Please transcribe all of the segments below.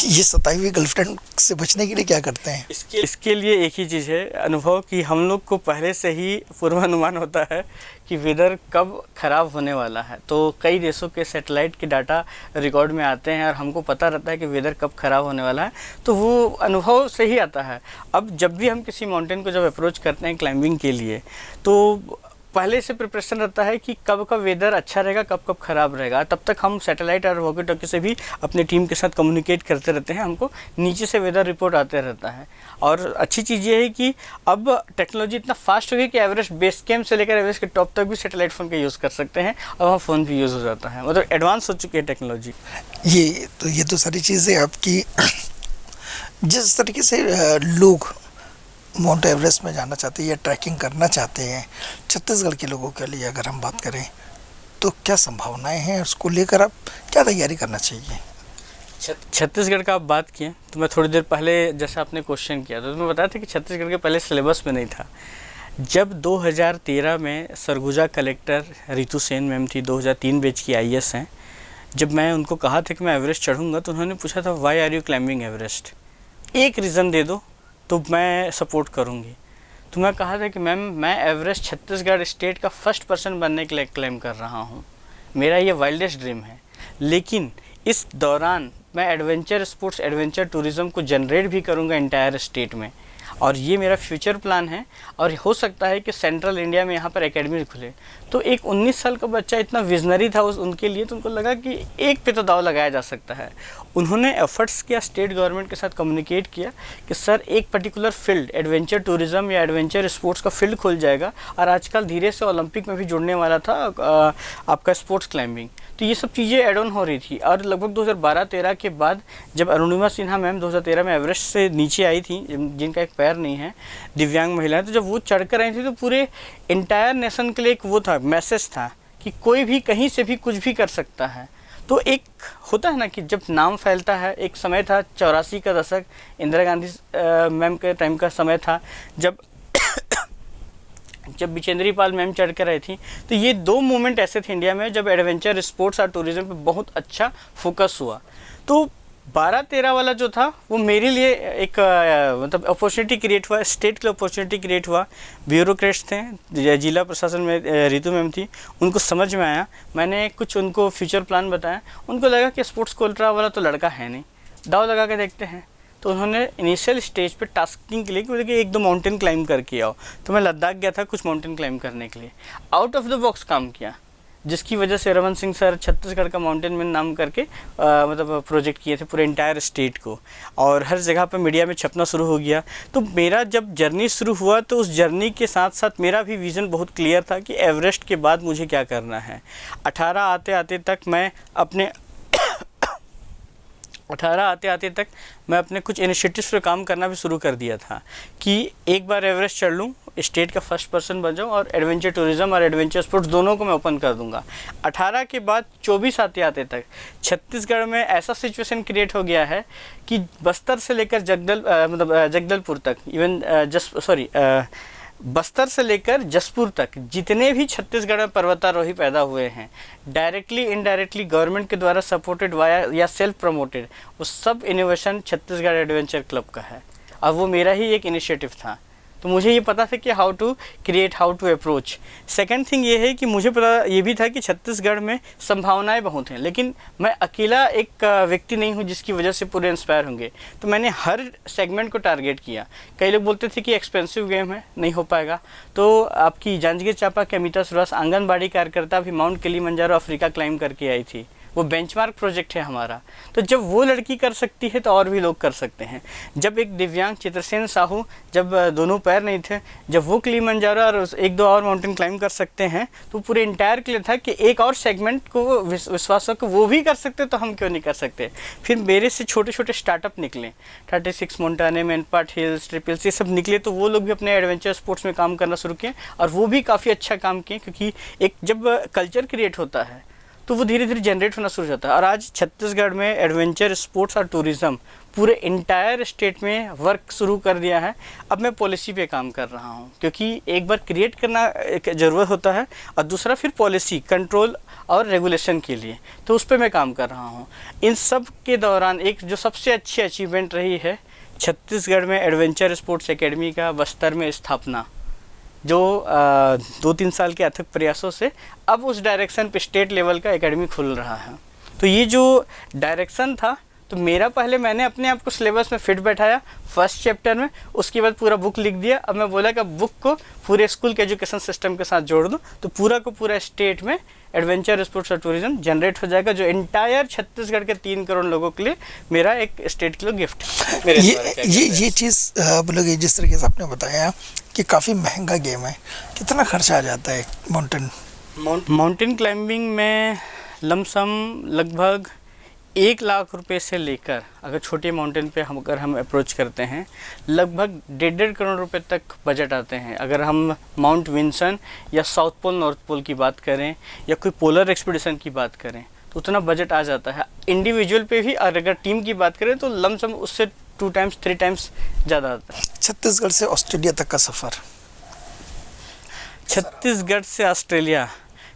ये सताई हुई गर्लफ्रेंड से बचने के लिए क्या करते हैं? इसके लिए एक ही चीज़ है, अनुभव, कि हम लोग को पहले से ही पूर्वानुमान होता है कि वेदर कब ख़राब होने वाला है। तो कई देशों के सैटेलाइट के डाटा रिकॉर्ड में आते हैं और हमको पता रहता है कि वेदर कब ख़राब होने वाला है, तो वो अनुभव से ही आता है। अब जब भी हम किसी माउंटेन को जब अप्रोच करते हैं क्लाइंबिंग के लिए, तो पहले से प्रिपरेशन रहता है कि कब कब वेदर अच्छा रहेगा, कब कब ख़राब रहेगा। तब तक हम सैटेलाइट और वॉकी टॉकी से भी अपनी टीम के साथ कम्युनिकेट करते रहते हैं, हमको नीचे से वेदर रिपोर्ट आते रहता है। और अच्छी चीज़ ये है कि अब टेक्नोलॉजी इतना फास्ट हो गई कि एवरेस्ट बेस कैम्प से लेकर एवरेस्ट के टॉप तक भी सैटेलाइट फ़ोन का यूज़ कर सकते हैं, और वहाँ फ़ोन भी यूज़ हो जाता है, मतलब एडवांस हो चुकी है टेक्नोलॉजी। ये तो सारी चीज़ें आपकी, जिस तरीके से लोग माउंट एवरेस्ट में जाना चाहते हैं या ट्रैकिंग करना चाहते हैं, छत्तीसगढ़ के लोगों के लिए अगर हम बात करें तो क्या संभावनाएं हैं, उसको लेकर आप क्या तैयारी करना चाहिए? छत्तीसगढ़ का आप बात किए, तो मैं थोड़ी देर पहले जैसा आपने क्वेश्चन किया तो मैं बताया था कि छत्तीसगढ़ के पहले सिलेबस में नहीं था। जब 2013 में सरगुजा कलेक्टर रितु सेन मैम थी, 2003 बैच की IAS हैं, जब मैं उनको कहा था कि मैं एवरेस्ट चढ़ूँगा, तो उन्होंने पूछा था why are you climbing Everest, एक रीज़न दे दो तो मैं सपोर्ट करूँगी। तो मैं कहा था कि मैम, मैं एवरेस्ट छत्तीसगढ़ स्टेट का फर्स्ट पर्सन बनने के लिए क्लेम कर रहा हूँ, मेरा ये वाइल्डेस्ट ड्रीम है, लेकिन इस दौरान मैं एडवेंचर स्पोर्ट्स, एडवेंचर टूरिज़्म को जनरेट भी करूँगा इंटायर स्टेट में, और ये मेरा फ्यूचर प्लान है। और हो सकता है कि सेंट्रल इंडिया में यहाँ पर एकेडमी खुले। तो एक 19 साल का बच्चा इतना विजनरी था उनके लिए, तो उनको लगा कि एक पे तो दाव लगाया जा सकता है। उन्होंने एफर्ट्स किया, स्टेट गवर्नमेंट के साथ कम्युनिकेट किया कि सर एक पर्टिकुलर फील्ड, एडवेंचर टूरिज़्म या एडवेंचर स्पोर्ट्स का फील्ड खुल जाएगा, और आजकल धीरे से ओलंपिक में भी जुड़ने वाला था आपका स्पोर्ट्स क्लाइंबिंग। तो ये सब चीज़ें एड ऑन हो रही थी। और लगभग 2012-13 के बाद जब अरुणिमा सिन्हा मैम 2013 में एवरेस्ट से नीचे आई थी, जिनका एक पैर नहीं है, दिव्यांग महिलाएं, तो जब वो चढ़ कर आई थी तो पूरे इंटायर नेशन के लिए एक वो था, मैसेज था कि कोई भी कहीं से भी कुछ भी कर सकता है। तो एक होता है ना कि जब नाम फैलता है, एक समय था 84 का दशक, इंदिरा गांधी मैम के टाइम का समय था, जब बिचेंद्री पाल मैम चढ़ कर आई थी। तो ये दो मोमेंट ऐसे थे इंडिया में जब एडवेंचर स्पोर्ट्स और टूरिज़्म पे बहुत अच्छा फोकस हुआ। तो 12-13 वाला जो था वो मेरे लिए एक मतलब अपॉर्चुनिटी क्रिएट हुआ, स्टेट के लिए अपॉर्चुनिटी क्रिएट हुआ। ब्यूरोक्रेट्स थे, जिला प्रशासन में रितु मैम थी, उनको समझ में आया, मैंने कुछ उनको फ्यूचर प्लान बताया, उनको लगा कि स्पोर्ट्स कोल्ट्रा वाला तो लड़का है नहीं, दाव लगा के देखते हैं। तो उन्होंने इनिशियल स्टेज पे टास्किंग के लिए कि बोले 1-2 माउंटेन क्लाइंब करके आओ। तो मैं लद्दाख गया था कुछ माउंटेन क्लाइंब करने के लिए, आउट ऑफ द बॉक्स काम किया, जिसकी वजह से रमन सिंह सर छत्तीसगढ़ का माउंटेन मैन नाम करके मतलब प्रोजेक्ट किए थे पूरे इंटायर स्टेट को, और हर जगह पे मीडिया में छपना शुरू हो गया। तो मेरा जब जर्नी शुरू हुआ तो उस जर्नी के साथ साथ मेरा भी विज़न बहुत क्लियर था कि एवरेस्ट के बाद मुझे क्या करना है। 18 आते आते तक मैं अपने कुछ इनिशिएटिव्स पे काम करना भी शुरू कर दिया था कि एक बार एवरेस्ट चढ़ लूँ, स्टेट का फर्स्ट पर्सन बन जाऊँ, और एडवेंचर टूरिज़्म और एडवेंचर स्पोर्ट्स दोनों को मैं ओपन कर दूंगा। 18 के बाद 24 आते तक छत्तीसगढ़ में ऐसा सिचुएशन क्रिएट हो गया है कि बस्तर से लेकर जगदलपुर तक, इवन बस्तर से लेकर जसपुर तक जितने भी छत्तीसगढ़ में पर्वतारोही पैदा हुए हैं, डायरेक्टली इनडायरेक्टली गवर्नमेंट के द्वारा सपोर्टेड वाया या सेल्फ प्रमोटेड, वो सब इनोवेशन छत्तीसगढ़ एडवेंचर क्लब का है। अब वो मेरा ही एक इनिशिएटिव था, तो मुझे ये पता था कि how to create, how to approach. Second thing ये है कि मुझे पता ये भी था कि छत्तीसगढ़ में संभावनाएं बहुत हैं, लेकिन मैं अकेला एक व्यक्ति नहीं हूँ जिसकी वजह से पूरे इंस्पायर होंगे। तो मैंने हर सेगमेंट को टारगेट किया। कई लोग बोलते थे कि एक्सपेंसिव गेम है, नहीं हो पाएगा, तो आपकी जांजगीर चांपा की अमिता सुरस आंगनबाड़ी कार्यकर्ता भी माउंट किलिमंजारो अफ्रीका क्लाइंब करके आई थी, वो बेंचमार्क प्रोजेक्ट है हमारा। तो जब वो लड़की कर सकती है तो और भी लोग कर सकते हैं। जब एक दिव्यांग चित्रसेन साहू, जब दोनों पैर नहीं थे, जब वो किलिमंजारो और 1-2 और माउंटेन क्लाइंब कर सकते हैं, तो पूरे इंटायर के लिए था कि एक और सेगमेंट को विश्वास हो कि वो भी कर सकते, तो हम क्यों नहीं कर सकते। फिर मेरे से छोटे छोटे स्टार्टअप निकले, 36 मोंटाने, मैनपाट हिल्स, ट्रिपल्स, ये सब निकले। तो वो लोग भी अपने एडवेंचर स्पोर्ट्स में काम करना शुरू किए, और वो भी काफ़ी अच्छा काम किए, क्योंकि एक जब कल्चर क्रिएट होता है तो वो धीरे धीरे जनरेट होना शुरू हो जाता है। और आज छत्तीसगढ़ में एडवेंचर स्पोर्ट्स और टूरिज़्म पूरे इंटायर स्टेट में वर्क शुरू कर दिया है। अब मैं पॉलिसी पे काम कर रहा हूँ, क्योंकि एक बार क्रिएट करना एक ज़रूरत होता है और दूसरा फिर पॉलिसी कंट्रोल और रेगुलेशन के लिए, तो उस पर मैं काम कर रहा हूँ। इन सब के दौरान एक जो सबसे अच्छी अचीवमेंट रही है छत्तीसगढ़ में एडवेंचर स्पोर्ट्स एकेडमी का बस्तर में स्थापना, जो 2-3 साल के अथक प्रयासों से अब उस डायरेक्शन पे स्टेट लेवल का एकेडमी खुल रहा है। तो ये जो डायरेक्शन था, तो मेरा पहले मैंने अपने आप को सिलेबस में फिट बैठाया फर्स्ट चैप्टर में, उसके बाद पूरा बुक लिख दिया। अब मैं बोला कि बुक को पूरे स्कूल के एजुकेशन सिस्टम के साथ जोड़ दूँ, तो पूरा को पूरा स्टेट में एडवेंचर स्पोर्ट्स और टूरिज्म जनरेट हो जाएगा, जो इंटायर छत्तीसगढ़ के 3 करोड़ लोगों के लिए मेरा एक स्टेट के लिए गिफ्ट है। ये चीज़ बोलोगे, जिस तरीके से आपने बताया कि काफ़ी महंगा गेम है, कितना खर्चा आ जाता है माउंटेन क्लाइंबिंग में? लमसम लगभग 1 लाख रुपए से लेकर, अगर छोटे माउंटेन पे हम अप्रोच करते हैं, लगभग 1.5 करोड़ रुपए तक बजट आते हैं। अगर हम माउंट विंसन या साउथ पोल नॉर्थ पोल की बात करें या कोई पोलर एक्सपीडिशन की बात करें, तो उतना बजट आ जाता है। इंडिविजुअल पे भी, और अगर टीम की बात करें तो लमसम उससे 2 टाइम्स 3 टाइम्स ज़्यादा आता है। छत्तीसगढ़ से ऑस्ट्रेलिया तक का सफ़र? छत्तीसगढ़ से ऑस्ट्रेलिया,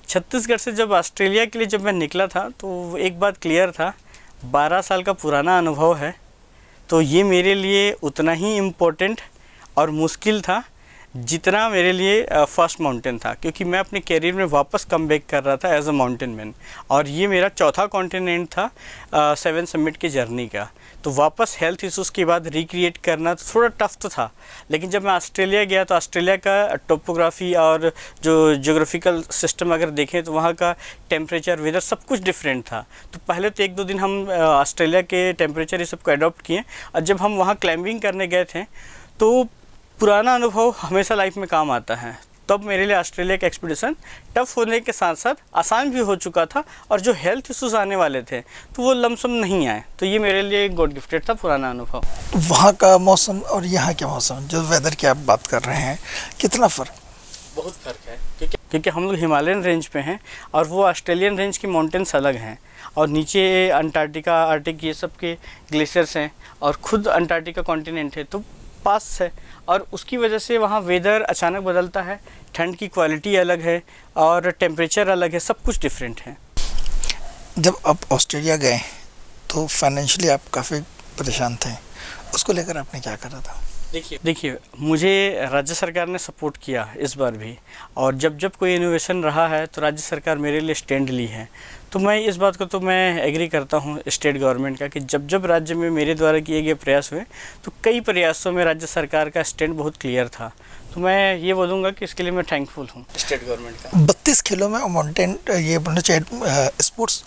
छत्तीसगढ़ से जब ऑस्ट्रेलिया के लिए जब मैं निकला था, तो एक बात क्लियर था, 12 साल का पुराना अनुभव है, तो ये मेरे लिए उतना ही इम्पोर्टेंट और मुश्किल था जितना मेरे लिए फर्स्ट माउंटेन था, क्योंकि मैं अपने कैरियर में वापस कम बैक कर रहा था एज अ माउंटेन मैन, और ये मेरा चौथा कॉन्टिनेंट था 7 समिट की जर्नी का। तो वापस हेल्थ इश्यूज़ के बाद रिक्रिएट करना तो थोड़ा टफ तो था, लेकिन जब मैं ऑस्ट्रेलिया गया तो ऑस्ट्रेलिया का टोपोग्राफी और जो ज्योग्राफिकल सिस्टम अगर देखें तो वहाँ का टेम्परेचर, वेदर सब कुछ डिफरेंट था। तो पहले तो 1-2 दिन हम ऑस्ट्रेलिया के टेम्परेचर ये सबको अडॉप्ट किए, और जब हम वहाँ क्लाइंबिंग करने गए थे तो पुराना अनुभव हमेशा लाइफ में काम आता है। तब मेरे लिए ऑस्ट्रेलिया का एक्सपीडिशन टफ होने के साथ साथ आसान भी हो चुका था, और जो हेल्थ इश्यूज आने वाले थे तो वो लमसम नहीं आए। तो ये मेरे लिए गॉड गिफ्टेड था पुराना अनुभव। वहाँ का मौसम और यहाँ के मौसम, जो वेदर की आप बात कर रहे हैं, कितना फ़र्क? बहुत फ़र्क है, क्योंकि हम लोग हिमालयन रेंज पे हैं और वो ऑस्ट्रेलियन रेंज की माउंटेन्स अलग हैं, और नीचे अंटार्कटिका, आर्टिक ये सब के ग्लेशियर्स हैं, और खुद अंटार्कटिका कॉन्टिनेंट है तो पास है, और उसकी वजह से वहाँ वेदर अचानक बदलता है, ठंड की क्वालिटी अलग है और टेम्परेचर अलग है, सब कुछ डिफरेंट है। जब आप ऑस्ट्रेलिया गए तो फाइनेंशियली आप काफ़ी परेशान थे, उसको लेकर आपने क्या करा था? देखिए मुझे राज्य सरकार ने सपोर्ट किया इस बार भी, और जब जब कोई इनोवेशन रहा है तो राज्य सरकार मेरे लिए स्टैंड ली है। तो मैं इस बात को तो मैं एग्री करता हूँ स्टेट गवर्नमेंट का, कि जब जब राज्य में मेरे द्वारा किए गए प्रयास हुए तो कई प्रयासों में राज्य सरकार का स्टैंड बहुत क्लियर था। तो मैं ये बोलूँगा कि इसके लिए मैं थैंकफुल हूँ स्टेट गवर्नमेंट का। 32 खेलों में माउंटेन ये बोलना चाहिए स्पोर्ट्स,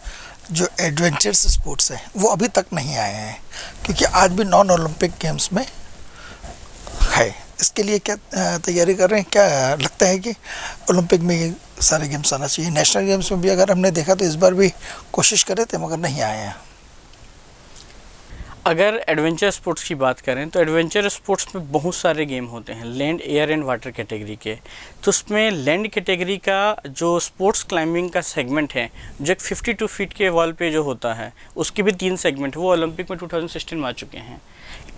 जो एडवेंचर्स स्पोर्ट्स है वो अभी तक नहीं आए हैं, क्योंकि आज भी नॉन ओलंपिक गेम्स में है। इसके लिए क्या तैयारी कर रहे हैं? क्या लगता है कि ओलंपिक में ये सारे गेम्स आना चाहिए? नेशनल गेम्स में भी अगर हमने देखा तो इस बार भी कोशिश करे थे मगर नहीं आए हैं। अगर एडवेंचर स्पोर्ट्स की बात करें तो एडवेंचर स्पोर्ट्स में बहुत सारे गेम होते हैं land, air and water category के। तो उसमें लैंड कैटेगरी का जो स्पोर्ट्स क्लाइंबिंग का सेगमेंट है, जो एक 52 फीट के वॉल पे जो होता है, उसके भी 3 सेगमेंट वो ओलंपिक में 2016 में आ चुके हैं।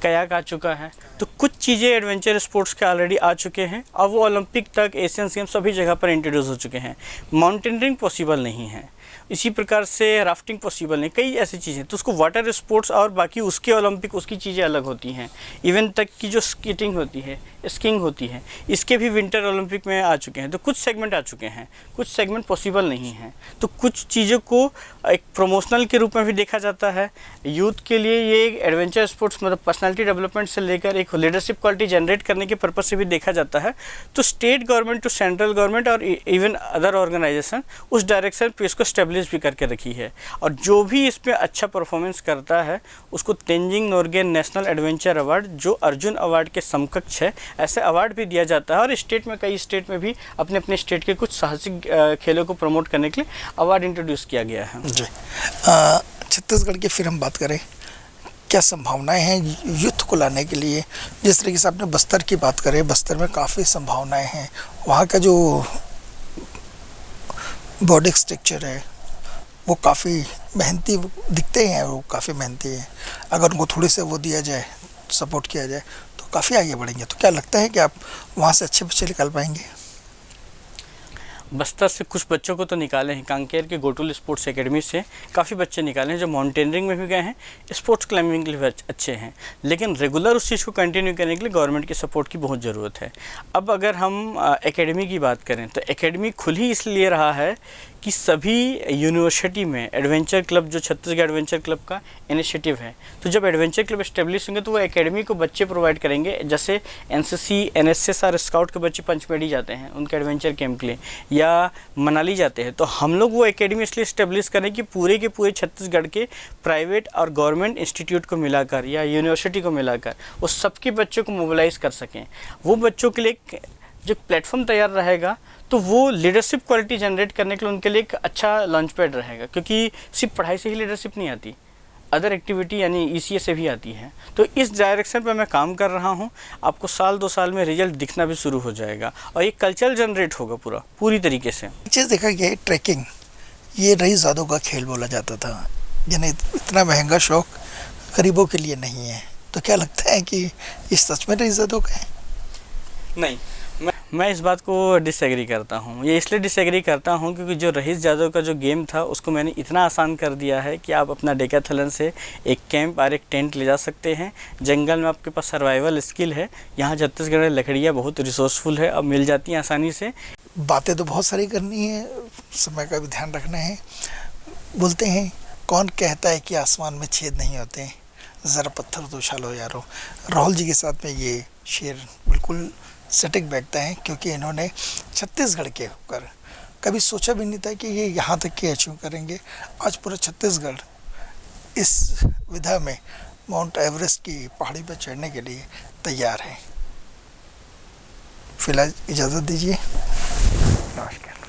कयाक आ चुका है, तो कुछ चीज़ें एडवेंचर स्पोर्ट्स के ऑलरेडी आ चुके हैं और वो ओलंपिक तक, एशियन गेम्स सभी जगह पर इंट्रोड्यूस हो चुके हैं। माउंटेनियरिंग पॉसिबल नहीं है, इसी प्रकार से राफ्टिंग पॉसिबल नहीं, कई ऐसी चीज़ें। तो उसको वाटर स्पोर्ट्स और बाकी उसके ओलंपिक उसकी चीज़ें अलग होती हैं। इवन तक की जो स्कीटिंग होती है, स्कीइंग होती है, इसके भी विंटर ओलंपिक में आ चुके हैं। तो कुछ सेगमेंट आ चुके हैं, कुछ सेगमेंट पॉसिबल नहीं हैं। तो कुछ चीज़ों को एक प्रमोशनल के रूप में भी देखा जाता है। यूथ के लिए ये एक एडवेंचर स्पोर्ट्स मतलब पर्सनालिटी डेवलपमेंट से लेकर एक लीडरशिप क्वालिटी जनरेट करने के पर्पज़ से भी देखा जाता है। तो state government to central government और इवन अदर ऑर्गेनाइजेशन उस डायरेक्शन पे इसको स्टेब्लिश भी करके रखी है, और जो भी इसमें अच्छा परफॉर्मेंस करता है उसको Tenzing Norgay national adventure award, जो अर्जुन अवार्ड के समकक्ष है, ऐसे अवार्ड भी दिया जाता है। और स्टेट में, कई स्टेट में भी अपने अपने स्टेट के कुछ साहसिक खेलों को प्रमोट करने के लिए अवार्ड इंट्रोड्यूस किया गया है। जी, छत्तीसगढ़ की फिर हम बात करें, क्या संभावनाएं हैं यूथ को लाने के लिए? जिस तरीके से आपने बस्तर की बात करें, बस्तर में काफ़ी संभावनाएं हैं। वहाँ का जो बॉडी स्ट्रक्चर है, वो काफ़ी मेहनती दिखते हैं, वो काफ़ी मेहनती हैं। अगर उनको थोड़ी से वो दिया जाए, सपोर्ट किया जाए तो काफ़ी आगे बढ़ेंगे। तो क्या लगता है कि आप वहाँ से अच्छे बच्चे निकाल पाएंगे? बस्तर से कुछ बच्चों को तो निकाले हैं, कांकेर के गोटुल स्पोर्ट्स एकेडमी से काफ़ी बच्चे निकाले हैं जो माउंटेनियरिंग में भी गए हैं, स्पोर्ट्स क्लाइंबिंग के लिए भी अच्छे हैं। लेकिन रेगुलर उस चीज़ को कंटिन्यू करने के लिए गवर्नमेंट की सपोर्ट की बहुत ज़रूरत है। अब अगर हम एकेडमी की बात करें तो एकेडमी खुल ही इसलिए रहा है कि सभी यूनिवर्सिटी में एडवेंचर क्लब, जो छत्तीसगढ़ एडवेंचर क्लब का इनिशिएटिव है, तो जब एडवेंचर क्लब इस्टेब्लिश होंगे तो वो एकेडमी को बच्चे प्रोवाइड करेंगे। जैसे एनसीसी, एनएसएस और स्काउट के बच्चे पंचमढ़ी जाते हैं उनके एडवेंचर कैंप के लिए, या मनाली जाते हैं, तो हम लोग वो एकेडमी इसलिए इस्टेब्लिश करें कि पूरे के पूरे छत्तीसगढ़ के प्राइवेट और गवर्नमेंट इंस्टीट्यूट को मिलाकर या यूनिवर्सिटी को मिलाकर वो सबके बच्चों को मोबिलाइज कर सकें। वो बच्चों के लिए जो प्लेटफॉर्म तैयार रहेगा तो वो लीडरशिप क्वालिटी जनरेट करने के लिए उनके लिए एक अच्छा लॉन्च पैड रहेगा, क्योंकि सिर्फ पढ़ाई से ही लीडरशिप नहीं आती, अदर एक्टिविटी यानी ईसीए से भी आती है। तो इस डायरेक्शन पर मैं काम कर रहा हूँ। आपको साल 2 साल में रिजल्ट दिखना भी शुरू हो जाएगा और एक कल्चर जनरेट होगा पूरी तरीके से। एक चीज़ देखा गया है, ट्रैकिंग ये रईसज़ादों का खेल बोला जाता था, यानी इतना महंगा शौक गरीबों के लिए नहीं है। तो क्या लगता है कि इस सच में रईसज़ादों का है? नहीं, मैं इस बात को डिसएग्री करता हूँ। ये इसलिए डिसएग्री करता हूँ क्योंकि जो रईस यादव का जो गेम था उसको मैंने इतना आसान कर दिया है कि आप अपना डेकाथलन से एक कैंप और एक टेंट ले जा सकते हैं। जंगल में आपके पास सर्वाइवल स्किल है, यहाँ छत्तीसगढ़ में लकड़ियाँ बहुत रिसोर्सफुल है, अब मिल जाती हैं आसानी से। बातें तो बहुत सारी करनी है, समय का भी ध्यान रखना है। बोलते हैं कौन कहता है कि आसमान में छेद नहीं होते, ज़रा पत्थर तो उछालो यारो। राहुल जी के साथ में ये शेर बिल्कुल सटीक बैठता है, क्योंकि इन्होंने छत्तीसगढ़ के होकर कभी सोचा भी नहीं था कि ये यहाँ तक के अचीव करेंगे। आज पूरा छत्तीसगढ़ इस विधा में माउंट एवरेस्ट की पहाड़ी पर चढ़ने के लिए तैयार है। फिलहाल इजाज़त दीजिए, नमस्कार।